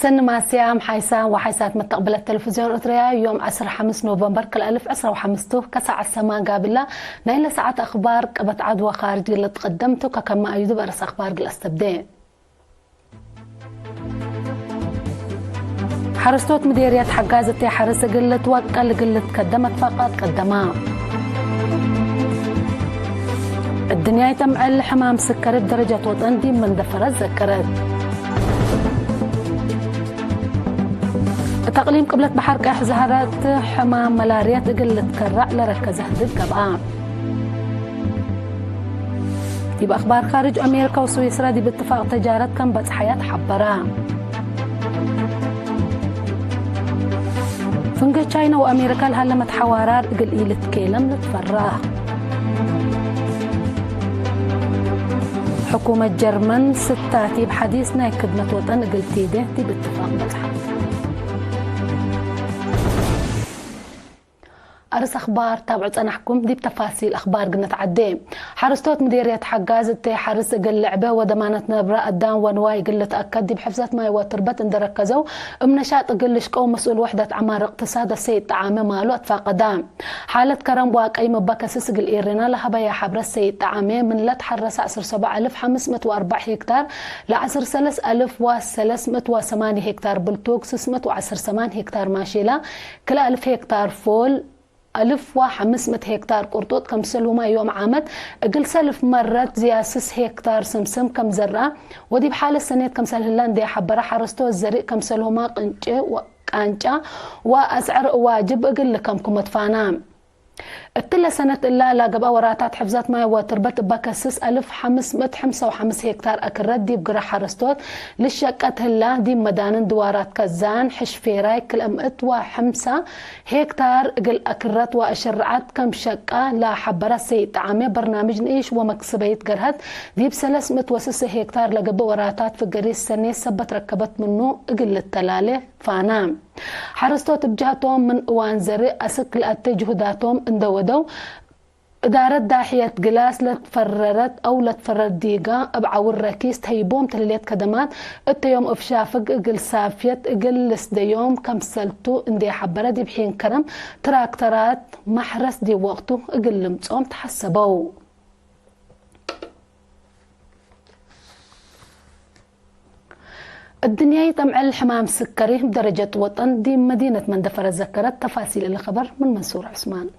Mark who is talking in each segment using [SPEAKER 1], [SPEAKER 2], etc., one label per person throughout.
[SPEAKER 1] سن ماسيام حيسان وحيسات متقبل التلفزيون أطريا يوم 15 نوفمبر كل 1015 كساعة السماء قابلة نايلة ساعة أخبار قبت عدوى خارجي اللي تقدمته كما أيضا برس أخبار الأستبدين حرستوت مديرية حقازة حرس قلت وقل قلت قدمت فقط قدمها الدنيا يتم الحمام سكرت درجة وطن دي من دفرت ذكرت تقليم قبلة بحر كاح زهرت حمام ملاريا قلت كرع لركزه ضد قبعة يبقى أخبار خارج أمريكا وسويسرا دي باتفاق تجارة كم بس حياة حبرا فنجة تشاينا وأمريكا لهلمت حوارات قل إيلة كيلم لتفراه حكومة جرمن ستاتي بحديثنا كدمة وطن قلتي ده دي باتفاق بطحة أرس أخبار تابعت أنا حكم دي بتفاصيل أخبار قلنا عدين حرستوت مديرية حقازة حرس قل لعبة ودمانة نبرة الدان ونواي قل تأكد دي بحفظات ما يوتربت اندركزو منشاط قلش قوم مسؤول وحدة عمار اقتصاد السيد تعامي مالو اتفاق دام حالة كرم واق أي مباكة سسق الإيرينا لها بيا حبر السيد تعامي من لا تحرس 17504 هكتار لعصر 3308 هكتار بلتوك 610 هكتار ماشيلة كل 1000 هكتار فول 1500 هكتار قرطوط كم سلوما يوم عامت قل سلف مرات زياسس هكتار سمسم كم زرع ودي بحال السنة كم سلهلان دي حبرا حرستو الزريق كم سلوما قنجة وأسعر واجب قل لكم كمتفانا التلا سنة إلا لا قبا وراتات حفظات ما وتربت بكسس 1555 هكتار أكرد دي بقرا حرستوت للشقات هلا دي مدان دوارات كزان حشفيراي كل أمئت وحمسة هكتار قل أكرد وأشرعات كم شقة لا حبرا سيد عامي برنامج نيش ومكسبيت قرهت دي بسلس متوسس هكتار لقبا وراتات في قريس سنة سبت ركبت منه قل التلالة فانام حرستوت بجهتهم من اوان زري اسك التجهداتهم اندودو اداره داحيه قلاس لتفررت او لتفرد ديقه ابعور ركيس تهيبوم تلليت كدمات التيوم افشافق قل سافيت قل لسديوم كمسلتو اندي حبره دي بحين كرم تراكترات محرس دي وقتو قل لمصوم تحسبوا الدنيا يتم الحمام سكري بدرجة وطن دي مدينة مندفر ذكرت تفاصيل الخبر من منصور عثمان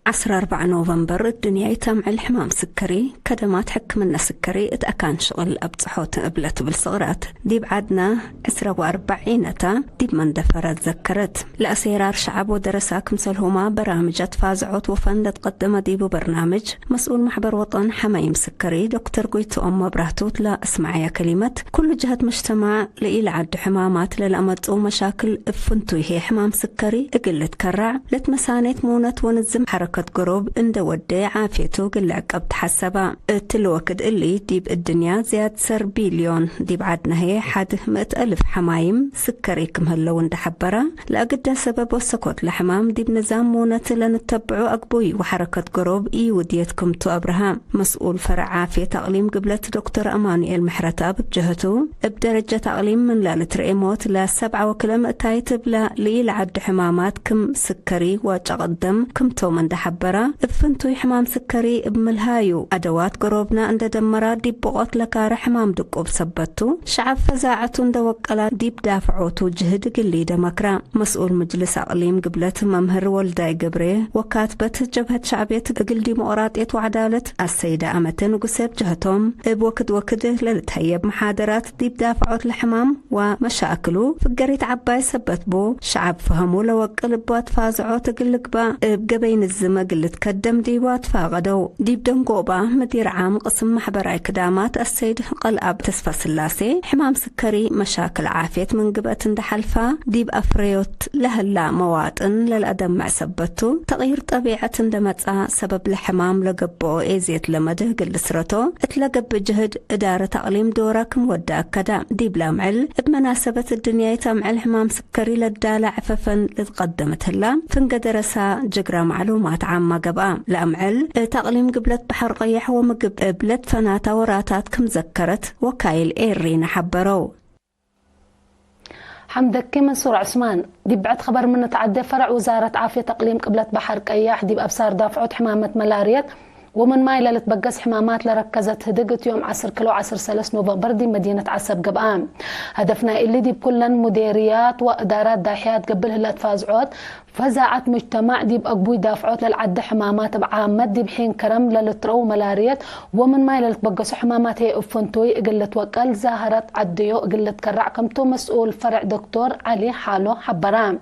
[SPEAKER 2] 14 نوفمبر الدنيا يتم الحمام سكري كدمات حكمنا سكري اتأكان شغل أبصحوت قبلت بالصغرات دي بعدنا 44 دي مندفرات ذكرت لأسيرار شعب ودرساك مثلهما برامجات فازعوت وفندت قدم ديبو برنامج مسؤول محبر وطن حمايم سكري دكتور قويتو أم برهتوت لا اسمعي كلمة كل جهة مجتمع لإلى عد حمامات للأمد ومشاكل فنتوي هي حمام سكري اقل تكرع لتمسانيت مونت ونزم حركة قروب اند ودي عافيتو قل عقب تحسبا الوقت اللي ديب الدنيا زياد سر بليون ديب عدنا هي 100,000 حمايم سكري كمهلو اند حبرا لأقدا سبب وسكوت لحمام ديب نظام مونت لنتبعو أقبوي وحركة قروب اي وديتكم تو أبرهام مسؤول فرع عافية تقليم قبلت دكتور أماني المحرتاب بجهته بدرجة تقليم من لا لتريموت لا 7 وكلم تايتب لا لعد حمامات كم سكري وتقدم كم تو من دحبرا فنتو حمام سكري بملهايو أدوات قروبنا عند دمرات دي بقوت لكار حمام دقو بسبتو شعب فزاعتون دوقلا دي بدافعوتو جهد قلي دمكرا مسؤول مجلس أقليم قبلت ممهر والداي قبري وكاتبت جبهة شعبية قل ديمقراطية وعدالة السيدة أمتن وقسب جهتهم بوكد للتهيب محاضرات دي بدافعوت لحمام ومشاكلو فقريت عباي سبت بو شعب فهمو لوقل بوات فازعوت قلقبا بقبين الزمق اللي تقدم ديوات فاغدو ديب دنقوبة مدير عام قسم محبر كدامات السيد قلعب تسفى سلاسي حمام سكري مشاكل عافية من قبة اندحلفا ديب أفريوت لهلا مواطن للأدم مع سبتو تغيير طبيعة اندمتها سبب لحمام لقبو ايزيت لمده قل سرتو اتلقب بجهد إدارة تقليم دورك مودة كدا ديب لامعل بمناسبة الدنيا يتمعل حمام سكري للدالة عففا لتقدمت هلا فنقدرسا جقرا معلومات عامة قبام لأمعل تقليم قبلة بحر قيح ومقبلة فناتا وراتات كم ذكرت وكايل إيرين حبرو.
[SPEAKER 1] حمدك منصور عثمان دي بعد خبر من تعدي فرع وزارة عافية تقليم قبلة بحر قياح دي بأبصار دافعوت حمامة ملاريا ومن مايلة لتبقس حمامات لركزت هدقت يوم 10 كيلو 10 3 نوفمبر دي مدينة عسب قبقام. هدفنا اللي دي بكل مديريات وإدارات داحيات قبل هلا تفازعوت فزاعت مجتمع دي بأقبوي دافعوت للعد حمامات بعامة دي بحين كرم للترو ملاريات ومن مايلة لتبقس حمامات هي أفنتوي قلة وكال زاهرت عديو قلة كرع كمتو مسؤول فرع دكتور علي حالو حبرام.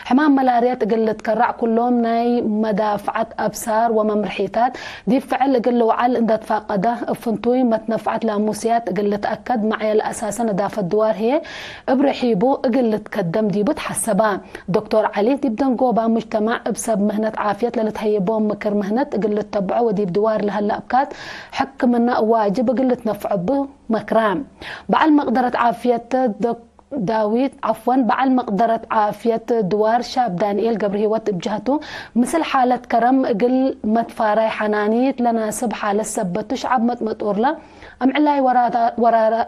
[SPEAKER 1] حمام ملاريات قلة كرع كلهم ناي مدافعة أبصار وممرحيتات دي فعل قل وعل إن تفاقده فنتوي ما تنفعت لاموسيات قل تأكد معي الأساسا دافع الدوار هي برحيبو قل تقدم دي بتحسبا دكتور علي دي بدن قوبا مجتمع بسبب مهنة عافية لتهيبون مكر مهنة قل تتبعه ودي بدوار لهلا أبكات حق منا واجب قل تنفع بمكرام بعد مقدرة عافية داويد عفوا بعد مقدرة عافية دوار شاب دانيال قبره وات بجهته مثل حالة كرم قل متفاري حنانيت لناسب حالة سبت شعب متمطورلا أم علاي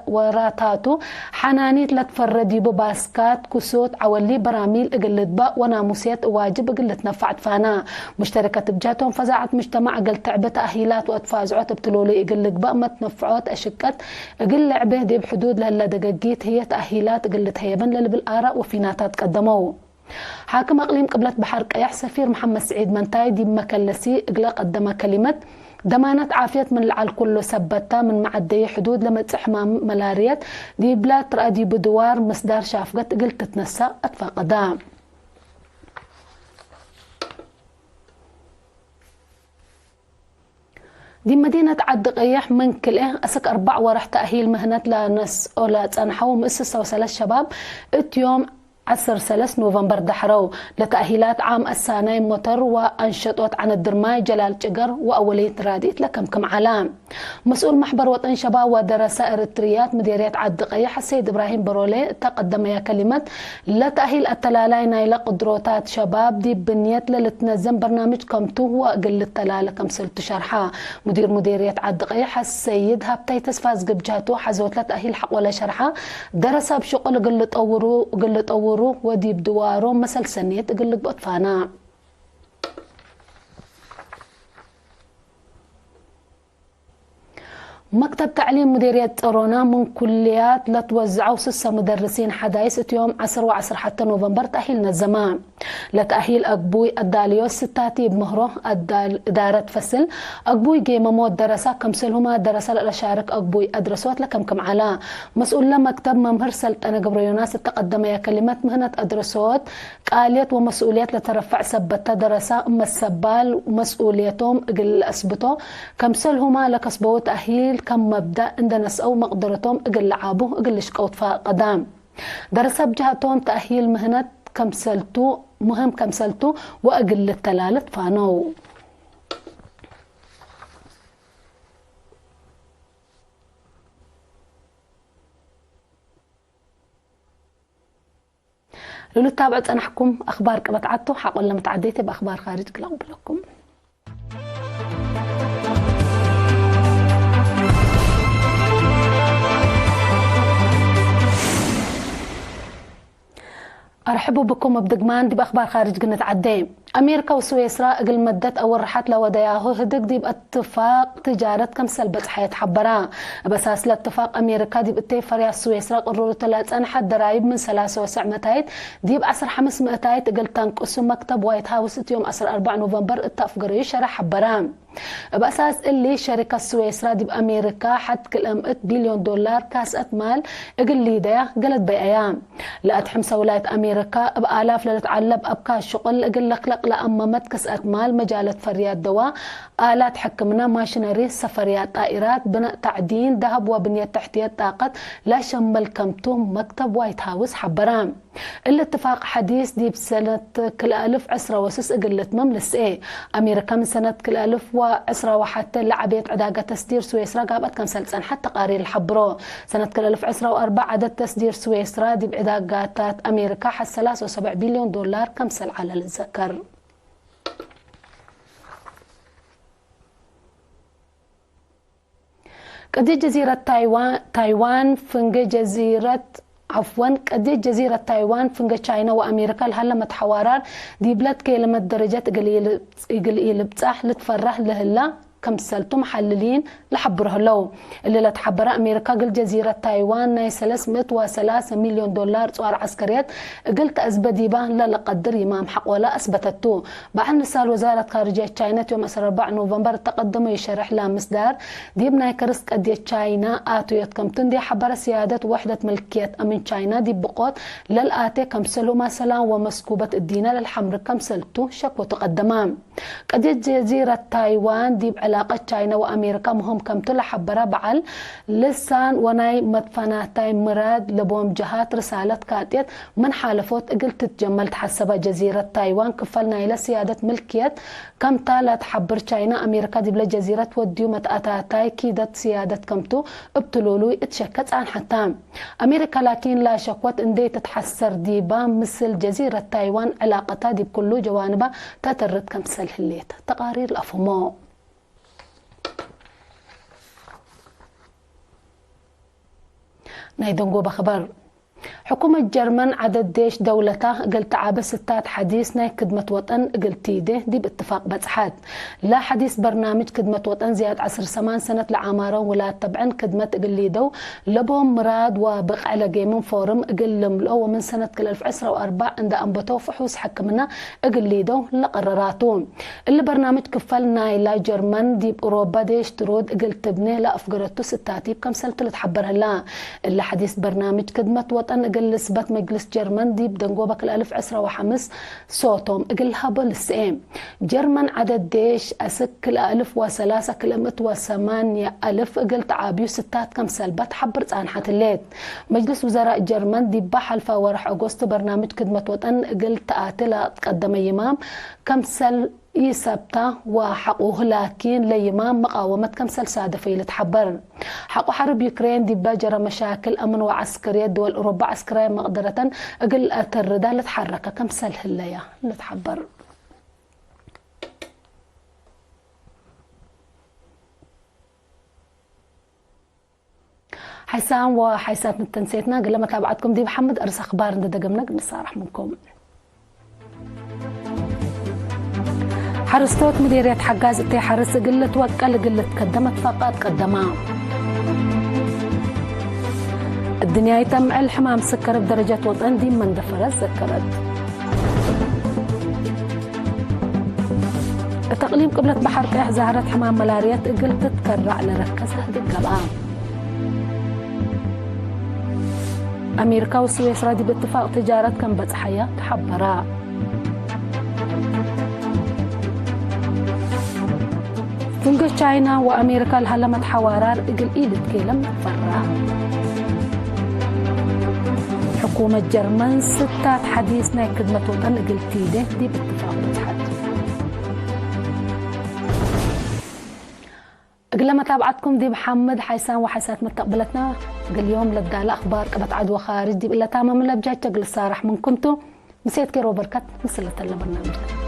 [SPEAKER 1] وراتاتو حنانيت لتفردي بباسكات كسوت عولي براميل قلت باء وناموسيات واجب قلت نفعت فانا مشتركة بجهتهم فزاعت مجتمع قل تعبة تأهيلات واتفازعوت بتلولي قلت باء متنفعوت أشكت قل لعبه دي بحدود لهلا دقاقيت هي تأهيلات قلت هيبا للي بالآراء وفيناتات قدموه. حاكم أقليم قبلة بحر قياح سفير محمد سعيد منتاي دي مكلسي اقلا قدم كلمة ضمانات عافية من العال كله سبتها من معدي حدود لما تحمام ملاريات دي بلاد رادي بدوار مصدر شافقت قلت تتنسى اتفاقدا. دي مدينة عد قيح من كله أسك 4 ورح تأهيل مهنة لناس أولا تنحو مؤسسة وثلاث شباب يوم 10 3 نوفمبر دحرو لتأهيلات عام الساني موتر وأنشطوت عن الدرماي جلال جقر وأولية راديت لكم علام. مسؤول محبر وطن شباب ودراسة إريتريات مديرية عد قيح السيد إبراهيم برولي تقدم يا كلمة لتأهيل التلالين إلى قدروتات شباب دي بنية لتنظم برنامج كمتو وقل التلالة كمسلت شرحها مدير مديرية عد قيح السيد هبتي تسفاز قبجاتو حزوت لتأهيل حق ولا شرحها درسها بشغل قل طورو ودي بدوارو مثل سنية قل بأطفانا. مكتب تعليم مديرية طرونا من كليات لتوزعوا 6 مدرسين حدايس يوم 10 و10 حتى نوفمبر تأهيلنا الزمان لتأهيل أقبوي الداليوس ستاتي بمهره إدارة فصل أقبوي جيمة مود درسة كمسلهما درسة لأشارك أقبوي أدرسوات لكم على مسؤول لمكتب ممهر سلط أنا قبر يوناس تقدم يا كلمات مهنة أدرسوات قاليات ومسؤوليات لترفع سبت درسة أم السبال ومسؤوليتهم قل أثبتوا كمسلهما لكسبوا تأهيل كم مبدأ عندنا أو مقدرتهم اقل لعابه اقل شقوت قدام درس بجهتهم تأهيل مهنة كمسلتو مهم كمسلتو واقل التلالت فانو. لولو تابعت أنا حكم أخبار كبتعدتو حقول لما تعديتي بأخبار خارج كلاو بلكم. أرحب بكم بدقمان دي بأخبار خارج قناة عدين. أمريكا وسويسرا قل مدت أول رحت لودياهو هدق دي باتفاق تجارة كمسل بتحية حبرا بساس لاتفاق أمريكا دي باتفاق يا سويسرا قرروا 3 أنحد درايب من 3 متايت دي بعصر 5 متايت قل تنقصوا مكتب وايت هاوس يوم 4 نوفمبر اتفق شرح حبرا بأساس اللي شركة سويسرا دي بأمريكا حد كل $100 بليون كاسة مال اقل ليديا قلت بأيام لأتحم سولاية أمريكا بآلاف لتعلب أبكا الشغل اقل لقلق لأممت كاسة مال مجالة فريات دواء آلات حكمنا ماشينري سفريات طائرات بناء تعدين ذهب وبنية تحتية طاقة لا شمل كمتوم مكتب وايت هاوس حبرام الاتفاق حديث دي بسنة كل 1000 عسرة وسس قلت مملس أمريكا من سنة كل 1000 وعسرة وحتى لعبية عداقة تسدير سويسرا قابت كم سنة حتى قارير الحبرو سنة كل 1000 عسرة و4 عدد تسدير سويسرا دي بعداقات أمريكا حس $73 بليون كم سل على الذكر. قضية جزيرة تايوان فنجة جزيرة تايوان فنجة تشاينا وأمريكا هلا متحواران دي بلاد كلمة درجات قليل بتصح لتفرح لهلا كم سلتو محللين لحبره لو اللي لتحبره أمريكا قل جزيرة تايوان ناي 303 مليون دولار صور عسكريات قلت أثبت بان لا لقدر يمام حق ولا أثبتته بعد نسال وزارة خارجية تشاينا يوم 4 نوفمبر تقدم يشرح لها مصدر دي بناي كرسك قد تشاينا آتو يتكمتن دي حبر سيادة وحدة ملكية أمن تشاينا دي بقوت للآتي كمسلو مثلا ومسكوبة الدينار الحمر كمسلتو شكوى تقدمان قد جزيرة تايوان دي علاقة تشاينا وأمريكا مهم كم تلحبرا بعل لسان وناي مدفناتاي مراد لبوم جهات رسالة كاتيت من حالفوت قلت تجملت حسب جزيرة تايوان كفلنا إلى سيادة ملكية كم تالت حبر تشاينا أمريكا دي بلا جزيرة وديو متأتاتاي كيدت سيادة كمتو ابتلولوي اتشكت عن حتام أمريكا لكن لا شكوت اندي تتحسر ديبان مثل جزيرة تايوان علاقتها دي بكل جوانبها تترد كمسل هليت تقارير الأفهمو نايدنقو بخبر حكومة جرمن عدد ديش دولته قلت عابس ستات حديثنا كدمة وطن قلتي دي باتفاق بتحاد لا حديث برنامج كدمة وطن زيادة 10 سنة لعمارة ولا تبعن كدمة قليدو لبهم مراد وبقع على جيمون فورم قلم الأول من سنة 2004 عند أنبتو فحوس حكمنا قليدو لقراراتهم اللي برنامج كفلنا إلى جرمن دي بأوروبا ديش ترود قلت بني لا أفقرتو ستاتي بكم سلت لتحبرها لا اللي حديث برنامج كدمة وطن أقل سبت مجلس جرمن دي بدنقوبك 1015 صوتهم أقلها بالسئيم جرمن عدد ديش أسك 1003 كلمة و8 ألف أقل تعابيو ستات كم سلبت حبرت عن حتليت مجلس وزراء جرمن دي بحلفة ورح أغسطس برنامج خدمة وطن أقل تقاتل تقدم يمام كم سل يسبتا وحقوه لكن ليمام مقاومة كمسل سادة في لتحبر حقو حرب يوكرين دي باجرة مشاكل أمن وعسكرية دول أوروبا عسكرية مقدرة أقل أتردى لتحرك كمسل هلايا لتحبر حيسان وحيسات نتنسيتنا قل لما تابعتكم دي محمد أرس أخبار ندقمنا قل نصارح منكم حرستوت مديرية حجاز تي حرس قلت وكل قلت قدمت فقط قدمها الدنيا يتم الحمام سكر بدرجة وطن دي من دفرت ذكرت التقليم قبلت بحر قيح زهرت حمام ملاريا قلت تكرع لركزها دي القلقام أمريكا وسويسرا دي باتفاق تجارة كان بتحيا تحبرا فنجة تشاينا وأمريكا لهلا متحوارار إقل إيلت كيلم فرا حكومة جرمن ستات حديثنا كدمة وطن إقل تيده دي باتفاق بتحد قل ما تابعتكم دي محمد حيسان وحيسات متقبلتنا قل يوم لدى الأخبار قبت عدوى خارج دي بإلا تامة من الأبجاج قل الصارح من كنتو نسيت كيرو بركات مسلة الله برنامجنا